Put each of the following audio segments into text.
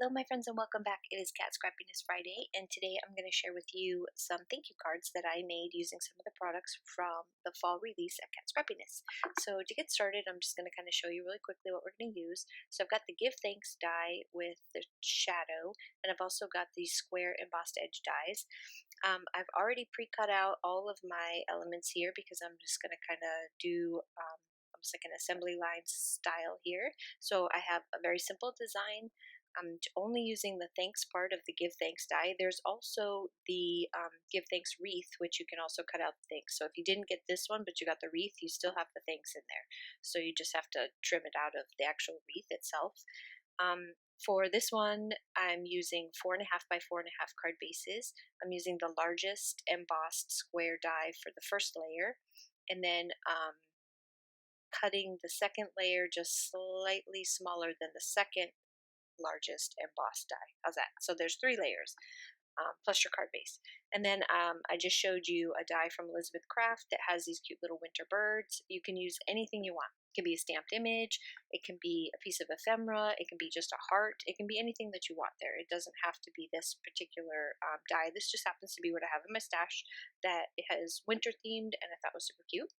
Hello, my friends, and welcome back. It is Kat Scrappiness Friday, and today I'm going to share with you some thank you cards that I made using some of the products from the fall release at Kat Scrappiness. So, to get started, I'm just going to kind of show you really quickly what we're going to use. So, I've got the Give Thanks die with the shadow, and I've also got the square embossed edge dies. I've already pre-cut out all of my elements here because I'm just going to kind of do almost like an assembly line style here. So I have a very simple design. I'm only using the thanks part of the Give Thanks die. There's also the Give Thanks wreath, which you can also cut out the thanks. So if you didn't get this one, but you got the wreath, you still have the thanks in there. So you just have to trim it out of the actual wreath itself. For this one, I'm using 4.5 by 4.5 card bases. I'm using the largest embossed square die for the first layer, and then cutting the second layer just slightly smaller than the second largest embossed die. How's that? So there's 3 layers plus your card base. And then I just showed you a die from Elizabeth Craft that has these cute little winter birds. You can use anything you want. It can be a stamped image, it can be a piece of ephemera, it can be just a heart, it can be anything that you want there. It doesn't have to be this particular die. This just happens to be what I have in my stash that it has winter themed, and I thought was super cute.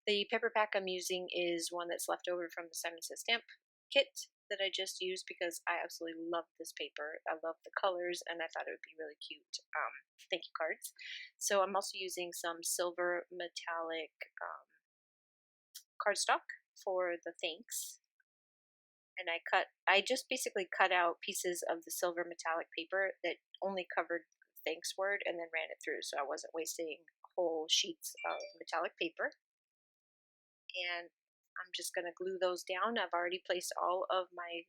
The paper pack I'm using is one that's left over from the Simon Says Stamp kit that I just used because I absolutely love this paper. I love the colors, and I thought it would be really cute thank you cards. So I'm also using some silver metallic cardstock for the thanks. And I just basically cut out pieces of the silver metallic paper that only covered the thanks word and then ran it through, so I wasn't wasting whole sheets of metallic paper. And I'm just going to glue those down. I've already placed all of my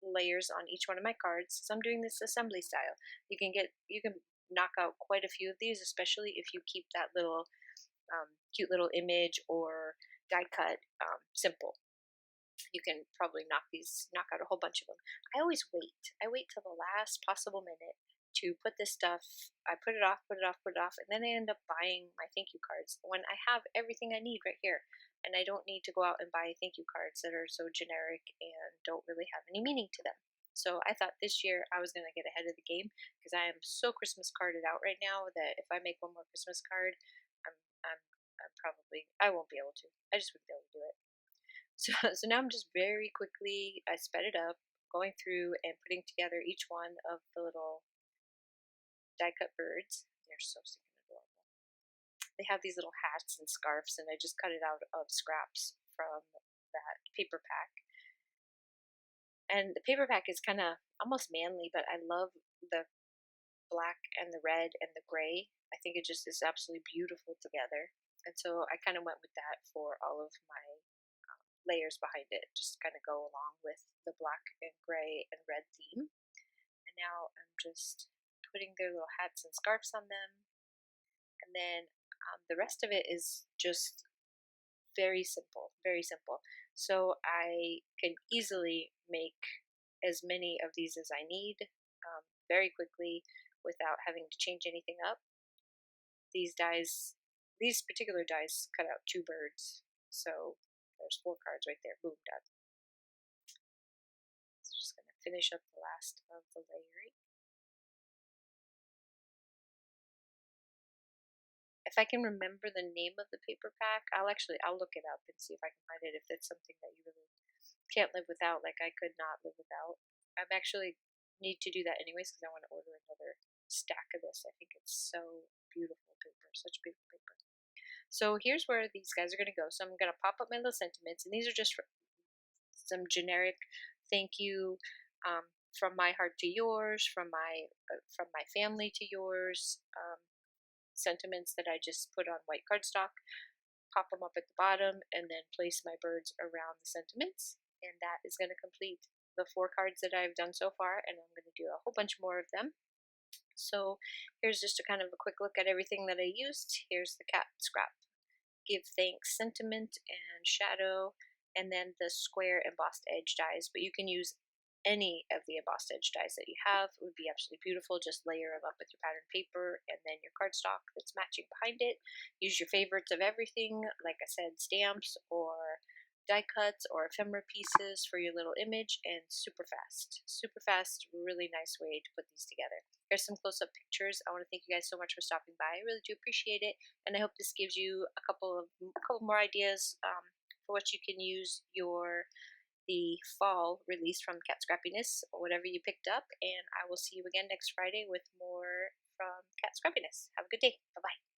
layers on each one of my cards, so I'm doing this assembly style. You can knock out quite a few of these, especially if you keep that little cute little image or die cut simple. You can probably knock out a whole bunch of them. I always wait. I wait till the last possible minute to put this stuff. I put it off, and then I end up buying my thank you cards when I have everything I need right here. And I don't need to go out and buy thank you cards that are so generic and don't really have any meaning to them. So I thought this year I was going to get ahead of the game because I am so Christmas carded out right now that if I make one more Christmas card, I'm, I'm, I won't be able to. I just wouldn't be able to do it. So now I'm just very quickly, I sped it up, going through and putting together each one of the little die cut birds. They're so stinking adorable. They have these little hats and scarves, and I just cut it out of scraps from that paper pack. And the paper pack is kind of almost manly, but I love the black and the red and the gray. I think it just is absolutely beautiful together. And so I kind of went with that for all of my layers behind it, just kind of go along with the black and gray and red theme. And now I'm just putting their little hats and scarves on them, and then the rest of it is just very simple, very simple. So I can easily make as many of these as I need very quickly without having to change anything up. These particular dies cut out 2 birds, so there's 4 cards right there. Boom, done. So just going to finish up the last of the layering. If I can remember the name of the paper pack, I'll look it up and see if I can find it, if it's something that you really can't live without, like I could not live without. I'm actually need to do that anyways because I want to order another stack of this. I think it's so beautiful paper, such beautiful paper. So here's where these guys are going to go. So I'm going to pop up my little sentiments, and these are just some generic thank you from my heart to yours, from my family to yours, sentiments that I just put on white cardstock, pop them up at the bottom, and then place my birds around the sentiments. And that is going to complete the 4 cards that I've done so far, and I'm going to do a whole bunch more of them. So here's just a kind of a quick look at everything that I used. Here's the Kat Scrap Give Thanks sentiment and shadow, and then the square embossed edge dies, but you can use any of the embossed edge dies that you have. It would be absolutely beautiful. Just layer them up with your pattern paper and then your cardstock that's matching behind it. Use your favorites of everything, like I said, stamps or die cuts or ephemera pieces for your little image, and super fast. Super fast, really nice way to put these together. Here's some close-up pictures. I want to thank you guys so much for stopping by. I really do appreciate it, and I hope this gives you a couple more ideas for what you can use the fall release from Cat Scrappiness or whatever you picked up. And I will see you again next Friday with more from Cat Scrappiness. Have a good day. Bye bye.